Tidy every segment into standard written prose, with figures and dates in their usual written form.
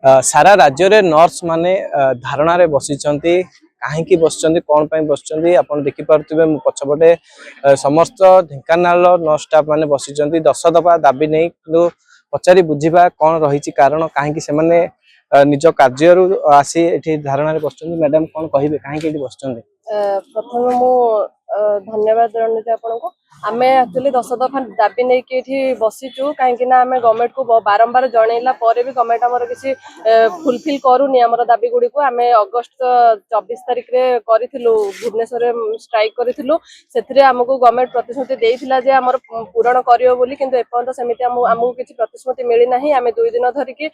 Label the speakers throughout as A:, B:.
A: सारा राज्य रे नर्स माने धारणा रे बसिचंती काहेकि बसचंती कौन पाई बसचंती आपण देखि पारथिबे पछपटे समस्त ढेंकानाल नर्स स्टाफ माने बसिचंती 10 दफा दाबी नै किंतु पचारि बुझिबा कौन रहिछि कारण काहेकि से माने निज कार्यरु आसी एठी धारणा रे बसचंती मैडम कौन कहिबे काहेकि एठी बसचंती
B: प्रथम मु धन्यवाद जनाऊँ आपको आम एक्चुअली 10 दफा दाबी नहीं कि बसीचु कहीं आम गवर्नमेंट को बारंबार जनइला भी गवर्नमेंट आमर किसी फुलफिल करूनी आम दाबी गुड़ी को आम अगस्त 24 तारिख रे करूँ भुवनेश्वर स्ट्राइक करूँ से आमको गवर्नमेंट प्रतिश्रुति देता जे आम पूरण करपर्यंत सेमती आमको किसी प्रतिश्रुति मिलना आम 2 दिन धरिकी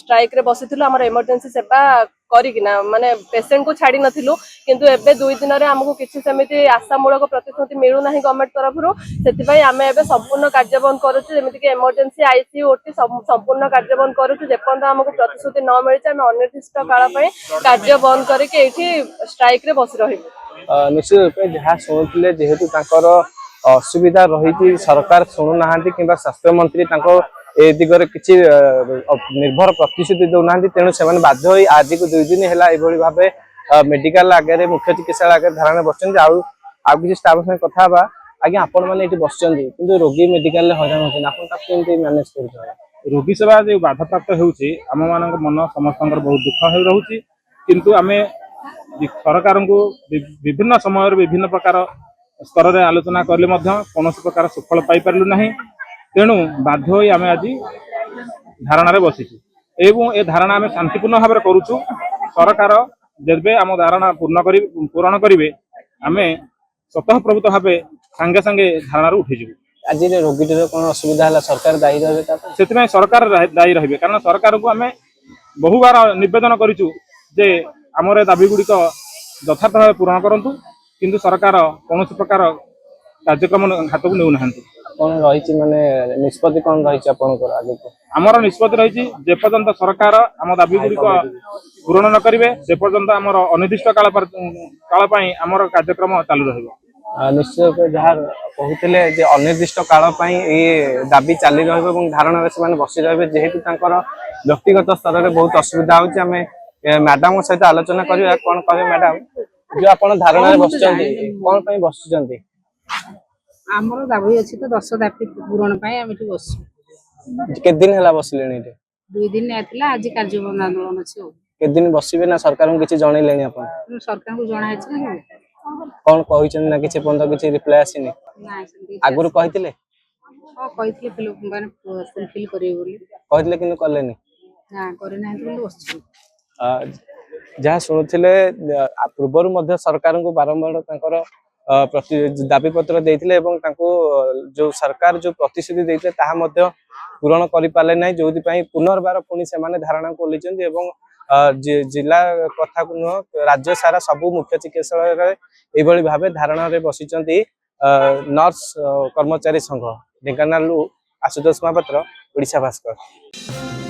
B: स्ट्राइक रे बसी आम इमरजेंसी सेवा करिकिना माने पेशेंट को छाड़ी नथिलु किंतु एबे 2 दिन रे हमको किछि समिति आशामूलक प्रतिश्रुति मिलु नाही गवर्नमेंट तरफरु सेति आम एबे संपूर्ण कार्य बंद करूछु जेमिति कि इमरजेंसी आईसीयू ओटी संपूर्ण कार्य बंद करूछु जेपंत हमको प्रतिश्रुति न मिलि आम अनिर्दिष्ट काल पई कार्य बंद करके एठी स्ट्राइक रे बसी रहिबु।
A: निश्चित रूपे जहाँ शुणुले जेहेतु तांकर असुविधा रही सरकार शुणु नाहांती किंबा स्वास्थ्य मंत्री तांको ए दिगरे किसी निर्भर प्रतिश्रुति दौना तेणु से बाध्य होई आज को 2 दिन है ये भाव मेडिकल आगे मुख्य चिकित्सा आगे धारणा बसुँच आउ किसी स्टाफ से कथा आज्ञा आपण मैंने ये बस रोगी मेडिकल हैरान होती मैनेज कर
C: रोगी सेवा जो बाधा प्राप्त होम मान मन समस्त बहुत दुख हो रोचे किंतु आम सरकार को विभिन्न समय विभिन्न प्रकार स्तर में आलोचना कले कौन प्रकार सुफल पाई पार्लु ना तेणु बाध्य होई आमे आज धारणा रे बसिछु एवं ए धारणा आमे शांतिपूर्ण भाव करूछु सरकार जेबे आम धारणा पूर्ण करिवे आमे स्वतः प्रभुत भाव संगे संगे धारणा रे उठि जिवु।
A: आज रोगी कौन असुविधा है सरकार दायी रहे
C: से सरकार दायी रहिबे कारण सरकार को आमे बहुबार निवेदन करिछु जे आमर दाबी गुड़िक यथार्थ भाव पूर्ण करंतु किंतु सरकार कौन प्रकार कार्यक्रम हाथ को नेउ नाहंती।
A: कौन रही माने निष्पत्ति कौन रही आगे
C: आमर निष्पत्ति रही जेपर्यंत सरकार आम दाबी गुड़िक पूरण न करेंगे जेपर्यंत आमर अनिर्दिष्ट काल आमर कार्यक्रम चालू रहा।
A: निश्चित रूप जहाँ कहते अनिर्दिष्ट काल ये दाबी चली धारणा से बसी रहे जेहेतु व्यक्तिगत स्तर में बहुत असुविधा होमें मैडम सहित आलोचना करवा कौन कहे मैडम जो आप धारणा बस कौन बसुँच
D: आमर दाबी अच्छी तो 10 दाबी पूरण बस
A: के दिन है बसले
D: 2 दिन आइला आज कार्य बंद आंदोलन अच्छे
A: के दिन बसबे ना सरकार को किसी जनइले
D: सरकार को जना
A: कौन कही ना किसी पर्यंत किसी रिप्लाई आसीनी आगुरी कहते
D: फुलफिल
A: कहते कि कलेनी जहाँ शुणुले पूर्वर सरकार को बारंबार दाबी पत्र देते जो सरकार जो प्रतिश्रुति देते पूरण कर पारे ना जो पुनर्बार पुणी से धारणा को जिला कथा को नुह राज्य सारा सबू मुख्य चिकित्सालय भाव धारणा रे बसी नर्स कर्मचारी संघ ढेंकानाल आशुतोष महापात्र ओडिशा भास्कर।